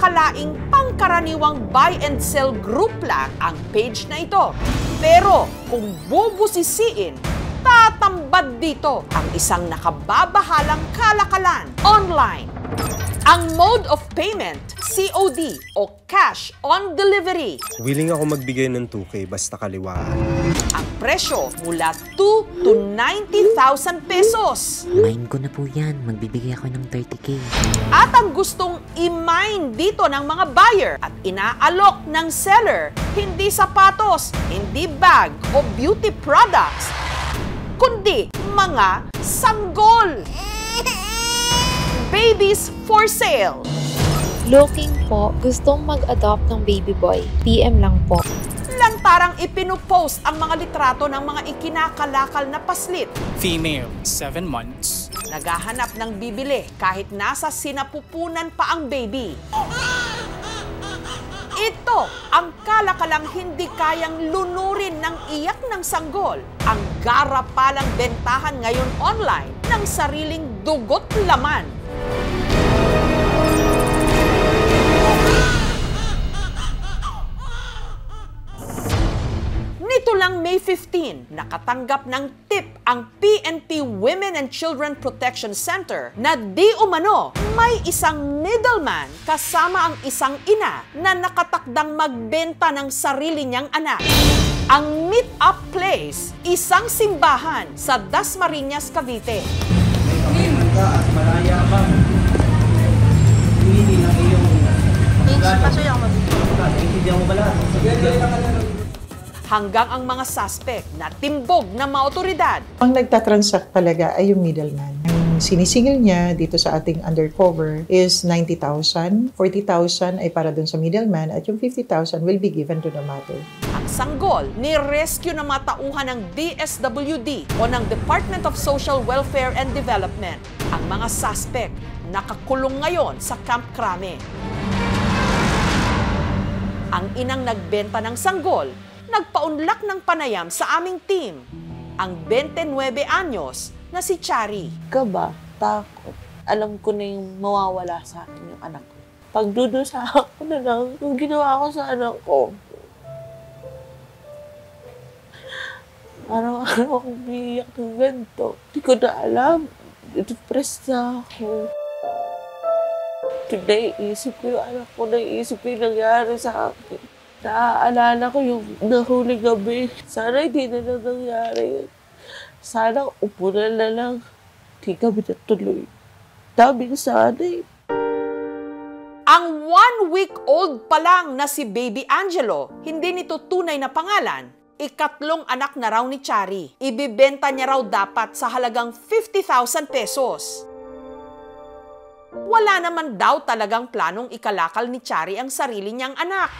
akalaing pangkaraniwang buy and sell group lang ang page na ito. Pero kung bubusisiin, tatambad dito ang isang nakababahalang kalakalan online. Ang mode of payment, COD o cash on delivery. Willing ako magbigay ng 2K basta kaliwaan. Ang presyo mula 2 to 90,000 pesos. Mine ko na po yan. Magbibigay ako ng 30K. At ang gustong i-mine dito ng mga buyer at inaalok ng seller, hindi sapatos, hindi bag o beauty products, kundi mga sanggol. Babies for sale. Looking po, gustong mag-adopt ng baby boy. PM lang po. Lantarang ipinupost ang mga litrato ng mga ikinakalakal na paslit. Female, 7 months. Naghahanap ng bibili kahit nasa sinapupunan pa ang baby. Ito ang kalakalang hindi kayang lunurin ng iyak ng sanggol. Ang garapalang bentahan ngayon online ng sariling dugot laman. Nito lang May 15, nakatanggap ng tip ang PNP Women and Children Protection Center na di umano may isang middleman kasama ang isang ina na nakatakdang magbenta ng sarili niyang anak. Ang meet-up place, isang simbahan sa Dasmariñas, Cavite. At malaya bang hindi ng iyong hindi mo bala. Hanggang ang mga suspect na timbog ng mga otoridad. Ang nagtatransact talaga ay yung middleman. Ang sinisingil niya dito sa ating undercover is 90,000. 40,000 ay para dun sa middleman at yung 50,000 will be given to the mother. Ang sanggol, ni-rescue ng mga tauhan ng DSWD o ng Department of Social Welfare and Development. Ang mga suspect nakakulong ngayon sa Camp Crame. Ang inang nagbenta ng sanggol, nagpaunlak ng panayam sa aming team, ang 29 anyos na si Chari. Kaba, takot. Alam ko na yung mawawala sa akin yung anak ko. Pagdudusa ako na lang yung ginawa ko sa anak ko. Araw-araw akong umiiyak ng ganito. Hindi ko na alam. Depressed na ako. Today, isip ko yung anak ko, naisip ko yung nangyari sa akin. Naaalala ko yung nahuling gabi. Sana hindi na lang nangyari. Sana upo na lang. Hindi kami natuloy. Daming sana eh. Ang 1-week-old pa lang na si Baby Angelo, hindi nito tunay na pangalan, ikatlong anak na raw ni Chari. Ibibenta niya raw dapat sa halagang 50,000 pesos. Wala naman daw talagang planong ikalakal ni Chari ang sarili niyang anak.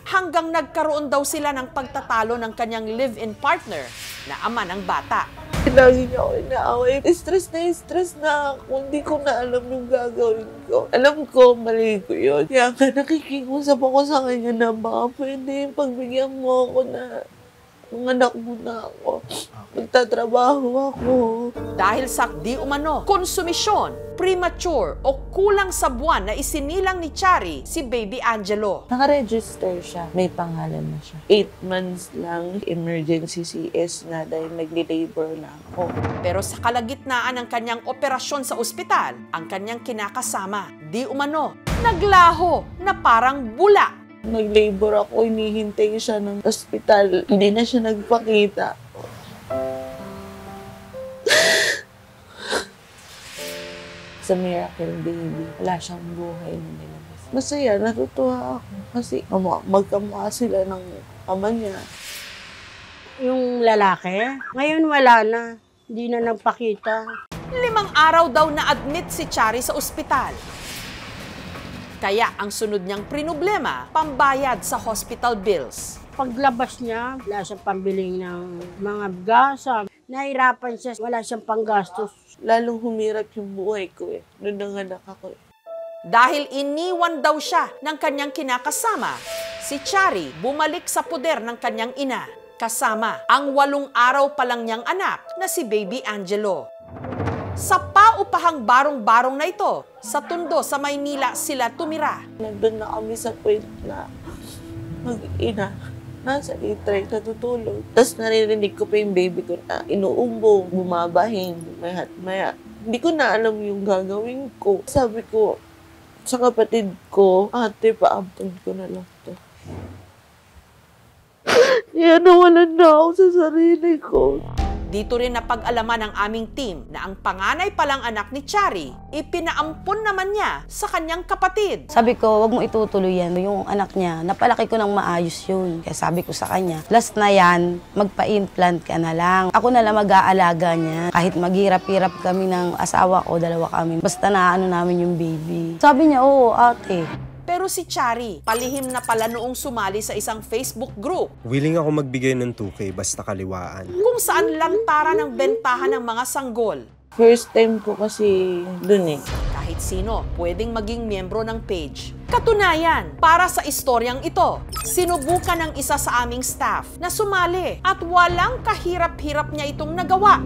Hanggang nagkaroon daw sila ng pagtatalo ng kanyang live-in partner na ama ng bata. Lagi niya ako inaaway. Stress na ako. Hindi ko na alam yung gagawin ko. Alam ko, mali ko yun. Kaya nga nakikiusap ako sa kanya na baka pwede pagbigyan mo ako na anak mo na ako. Magtatrabaho ako. Dahil sa di umano, konsumisyon, premature o kulang sa buwan na isinilang ni Chari si Baby Angelo. Nakaregister siya. May pangalan na siya. 8 months lang. Emergency CS na dahil nagli-labor na ako. Pero sa kalagitnaan ng kanyang operasyon sa ospital, ang kanyang kinakasama, di umano, naglaho na parang bula. Nag-labor ako, hinihintay siya ng ospital. Hindi na siya nagpakita. Sa Miracle Baby, wala siyang buhay na nilabas. Masaya, natutuwa ako. Kasi magkamukha sila ng ama niya. Yung lalaki, ngayon wala na. Hindi na nagpakita. 5 araw daw na-admit si Chari sa ospital. Kaya ang sunod niyang prinblema, pambayad sa hospital bills. Paglabas niya, wala siyang pambili ng mga bigasan. Nahirapan siya, wala siyang panggastos. Lalong humirap yung buhay ko noong nanganak ako Dahil iniwan daw siya ng kanyang kinakasama, si Chari bumalik sa poder ng kanyang ina, kasama ang 8 araw pa lang niyang anak na si Baby Angelo. Sa paupahan simahang barong-barong na ito. Sa Tondo, sa Maynila sila tumira. Nandun na kami sa point na mag-ina. Nasa litray, natutulog. Tapos naririnig ko pa yung baby ko na inuumbong, bumabahin, maya. Hindi ko na alam yung gagawin ko. Sabi ko sa kapatid ko, ate, paampun ko na lang to. Yan, nawalan na ako sa sarili ko. Dito rin napag-alaman ng aming team na ang panganay palang anak ni Chari, ipinaampon naman niya sa kanyang kapatid. Sabi ko, wag mo itutuloy yan. Yung anak niya, napalaki ko ng maayos yun. Kaya sabi ko sa kanya, last na yan, magpa-implant ka na lang. Ako na lang mag-aalaga niya. Kahit maghirap-hirap kami ng asawa ko, dalawa kami. Basta naano namin yung baby. Sabi niya, oo, ate. Pero si Chari, palihim na pala noong sumali sa isang Facebook group. Willing ako magbigay ng 2K basta kaliwaan. Kung saan lantaran ang bentahan ng mga sanggol. First time ko kasi dun eh. Kahit sino, pwedeng maging miyembro ng page. Katunayan, para sa istoryang ito, sinubukan ng isa sa aming staff na sumali at walang kahirap-hirap niya itong nagawa.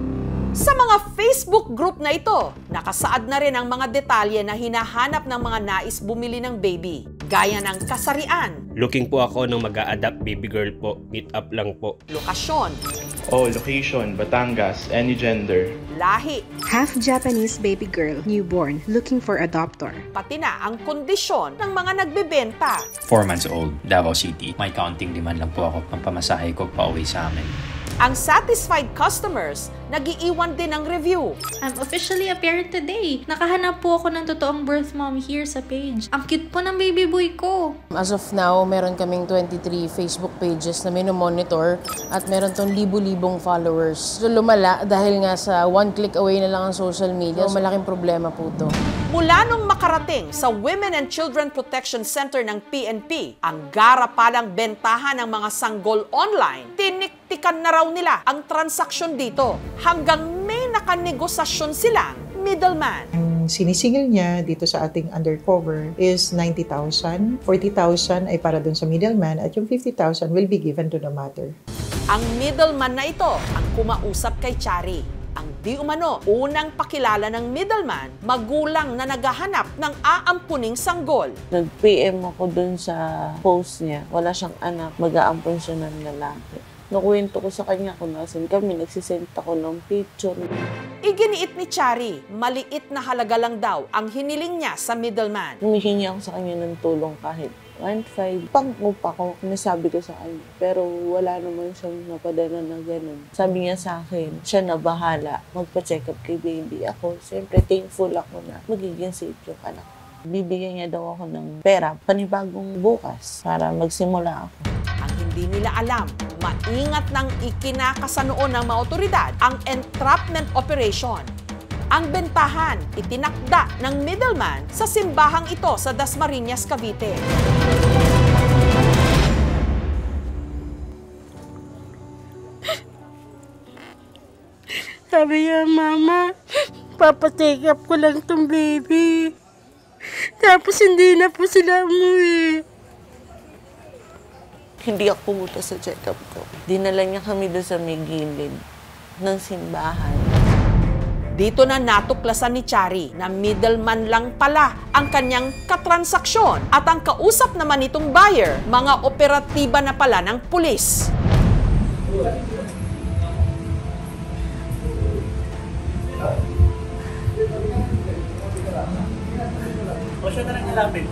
Sa mga Facebook group na ito, nakasaad na rin ang mga detalye na hinahanap ng mga nais bumili ng baby, gaya ng kasarian, looking po ako ng mag-a-adapt baby girl po, meet up lang po. lokasyon, location, Batangas, any gender. lahi, half Japanese baby girl, newborn, looking for adopter. pati na ang kondisyon ng mga nagbebenta. 4 months old, Davao City. May counting demand lang po ako pang pamasahe ko pa uwi sa amin. Ang satisfied customers, nag-iiwan din ng review. I'm officially a parent today. Nakahanap po ako ng totoong birth mom here sa page. Ang cute po ng baby boy ko. As of now, meron kaming 23 Facebook pages na minomonitor at meron tong libu-libong followers. So lumala dahil nga sa one click away na lang ang social media. So malaking problema po to. Mula nung makarating sa Women and Children Protection Center ng PNP, ang gara-palang bentahan ng mga sanggol online, tiniktikan na raw nila ang transaksyon dito hanggang may nakanegosasyon silang middleman. Ang sinisingil niya dito sa ating undercover is 90,000. 40,000 ay para dun sa middleman at yung 50,000 will be given to the mother. Ang middleman na ito ang kumausap kay Chari. Ang di umano, unang pakilala ng middleman, magulang na naghahanap ng aampuning sanggol. Nag-PM ako dun sa post niya. Wala siyang anak, mag-aampun siya ng lalaki. Nakuwento ko sa kanya kung nasan kami, nagsisend ako ng picture. Iginiit ni Chari, maliit na halaga lang daw ang hiniling niya sa middleman. Humihingi ako sa kanya ng tulong kahit 1.5. Pang-upa ko, nasabi ko sa kanya. Pero wala naman siyang napadala na ganun. Sabi niya sa akin, siya na bahala. Magpa-check up kay baby. Ako, siyempre thankful ako na magiging safe yung anak. Bibigyan niya daw ako ng pera, panibagong bukas, para magsimula ako. Ang hindi nila alam, maingat nang ikinakasanoon ng mga otoridad ang entrapment operation. Ang bentahan, itinakda ng middleman sa simbahang ito sa Dasmariñas, Cavite. Sabi niya, Mama, papatake up ko lang tong baby. Tapos hindi na po sila umuwi. Hindi ako pumunta sa check-up ko. Dinala niya kami doon sa may gilid ng simbahan. Dito na natuklasan ni Chari na middleman lang pala ang kanyang katransaksyon at ang kausap naman nitong buyer, mga operatiba na pala ng pulis. O siya na lang nilapit.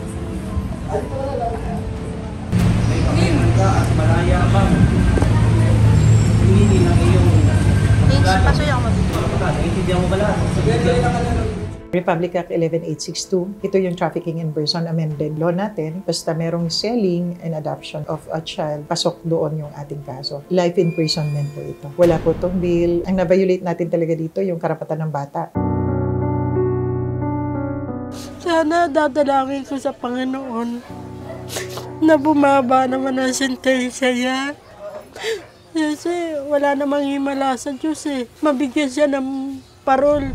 May pagkaman ka at malaya ka. Hindi lang iyong naintindihan mo ba lahat? Republic Act 11862, ito yung Trafficking in Person Amended Law natin. Basta merong selling and adoption of a child, pasok doon yung ating kaso. Life imprisonment po ito. Wala po itong bill. Ang na-violate natin talaga dito yung karapatan ng bata. Sana dadalangin ko sa Panginoon na bumaba naman ang sentensya niya. Kasi wala namang himala sa Diyos eh. Mabigyan siya ng parol.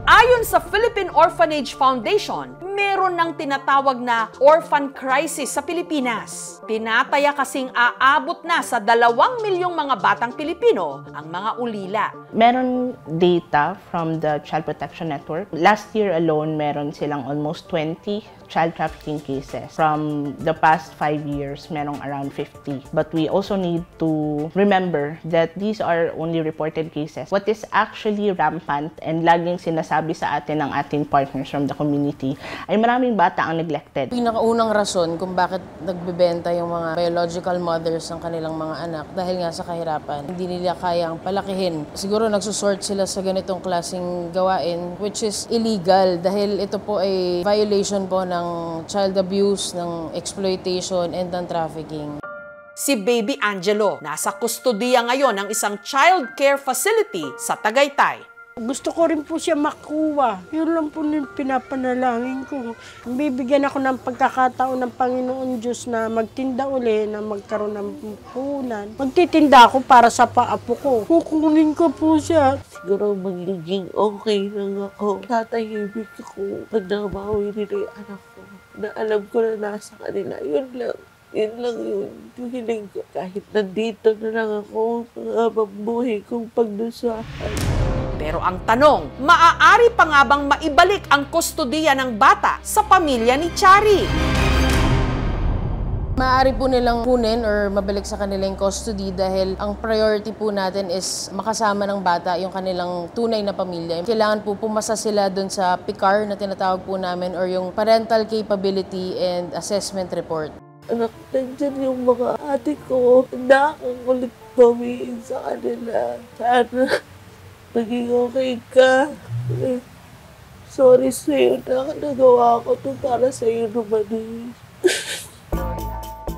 Ayon sa Philippine Orphanage Foundation, meron ng tinatawag na orphan crisis sa Pilipinas. Tinataya kasing aabot na sa 2 milyong mga batang Pilipino ang mga ulila. Meron data from the Child Protection Network. Last year alone, meron silang almost 20 child trafficking cases. From the past 5 years, merong around 50. But we also need to remember that these are only reported cases. What is actually rampant and laging sinasabi sa atin ng ating partners from the community ay maraming bata ang neglected. Pinakaunang rason kung bakit nagbebenta yung mga biological mothers ng kanilang mga anak dahil nga sa kahirapan. Hindi nila kayang palakihin. Siguro nagsusort sila sa ganitong klaseng gawain which is illegal dahil ito po ay violation po ng child abuse, ng exploitation, and ng trafficking. Si Baby Angelo, nasa kustodiya ngayon ng isang child care facility sa Tagaytay. Gusto ko rin po siya makuha. Yun lang po yung pinapanalangin ko. Bibigyan ako ng pagkakataon ng Panginoon Diyos na magtinda uli, na magkaroon ng puhunan. Magtitinda ako para sa paapo ko. Kukunin ko po siya. Siguro magiging okay lang ako. Tatahimik ako pag nabawi nila yung anak ko. Na alam ko na nasa kanila. Yun lang. Yun lang yun. Yung hiling ko. Kahit nandito na lang ako, mabuhay kong pagdusahan. Pero ang tanong, maaari pa nga bang maibalik ang kustodiya ng bata sa pamilya ni Chari? Maaari po nilang kunin or mabalik sa kanilang custody dahil ang priority po natin is makasama ng bata yung kanilang tunay na pamilya. Kailangan po pumasa sila dun sa PICAR na tinatawag po namin or yung Parental Capability and Assessment Report. Anak, nandyan yung mga ate ko. Nakakulit bawiin sa kanila. Sana maging okay ka. Sorry sa'yo na nagawa ko ito para sa'yo naman eh.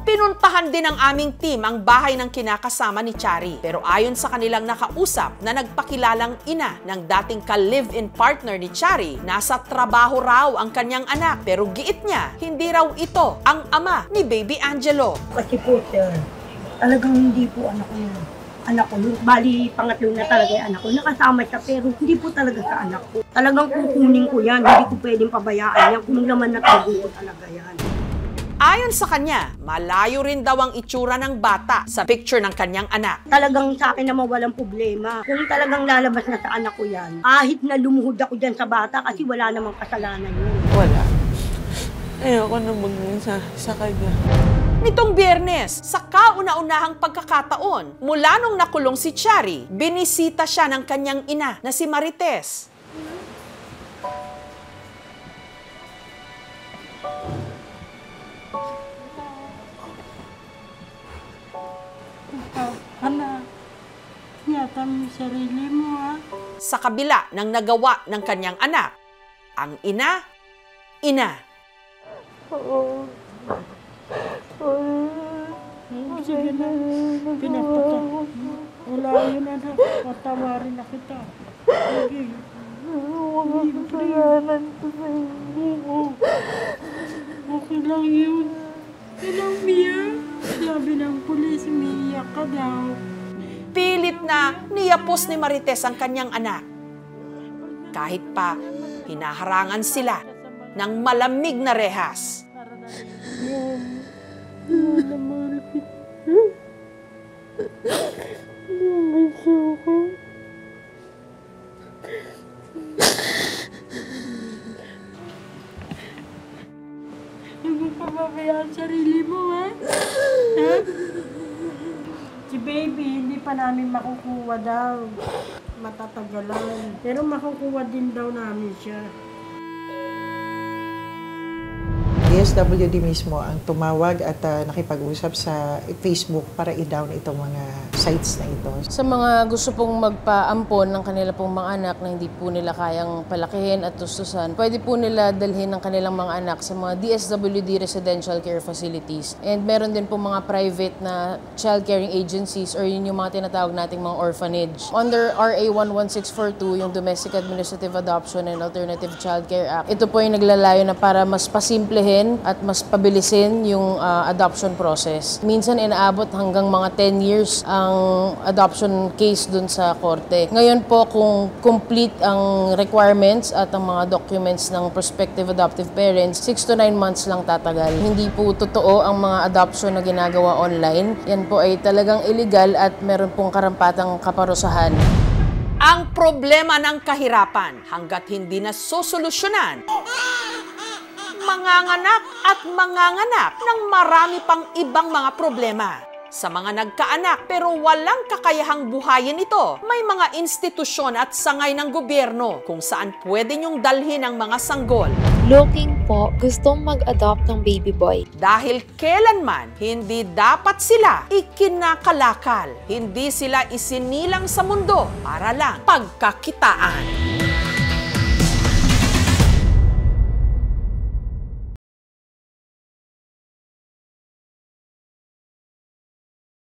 Pinuntahan din ng aming team ang bahay ng kinakasama ni Chari. Pero ayon sa kanilang nakausap na nagpakilalang ina ng dating ka-live-in partner ni Chari, nasa trabaho raw ang kanyang anak. Pero giit niya, hindi raw ito ang ama ni Baby Angelo. Kasi po sir, talagang hindi po anak ko yun. Anak ko, bali pangatlo na talaga yung anak ko. Nakasama siya pero hindi po talaga sa anak ko. Talagang kukunin ko yan, hindi ko pwedeng pabayaan yan. Kung naman natago ko talaga yan. Ayon sa kanya, malayo rin daw ang itsura ng bata sa picture ng kanyang anak. Talagang sa akin naman walang problema. Kung talagang lalabas na sa anak ko yan, kahit na lumuhod ako dyan sa bata kasi wala namang kasalanan yun. Wala. Ayoko na maging sa kanya. Nitong Biyernes, sa kauna-unahang pagkakataon, mula nung nakulong si Chari, binisita siya ng kanyang ina na si Marites. Anak, yata mo sarili mo ha. Sa kabila ng nagawa ng kanyang anak, ang ina. Oo. Sige na, pinapata. Wala yun anak, patawarin na kita. Sige. Huwag ang kasalanan ko sa inyo. Okay lang yun. Ilang Mia? Sabi ng pulis, umiiyak ka daw. Pilit na niyapos ni Marites ang kanyang anak. Kahit pa, hinaharangan sila ng malamig na rehas. Huwag mo pababayaan sarili mo, ha? Ha? Si baby, hindi pa namin makukuha daw. Matatagalan. Pero makukuha din daw namin siya. DSWD mismo ang tumawag at nakipag-usap sa Facebook para i-down itong mga sites na ito. Sa mga gusto pong magpaampon ng kanila pong mga anak na hindi po nila kayang palakihin at tustusan, pwede po nila dalhin ng kanilang mga anak sa mga DSWD residential care facilities. And meron din po mga private na child caring agencies or yun yung mga tinatawag nating mga orphanage. Under RA 11642, yung Domestic Administrative Adoption and Alternative Child Care Act, ito po yung naglalayo na para mas pasimplehin pagalingin at mas pabilisin yung adoption process. Minsan inaabot hanggang mga 10 years ang adoption case dun sa korte. Ngayon po, kung complete ang requirements at ang mga documents ng prospective adoptive parents, 6 to 9 months lang tatagal. Hindi po totoo ang mga adoption na ginagawa online. Yan po ay talagang illegal at meron pong karampatang kaparusahan. Ang problema ng kahirapan hanggat hindi na sosolusyonan, manganganak at manganganak ng marami pang ibang mga problema. Sa mga nagkaanak pero walang kakayahang buhayin ito, may mga institusyon at sangay ng gobyerno kung saan pwede niyong dalhin ang mga sanggol. Looking po, gustong mag-adopt ng baby boy. Dahil kailanman, hindi dapat sila ikinakalakal. Hindi sila isinilang sa mundo para lang pagkakitaan.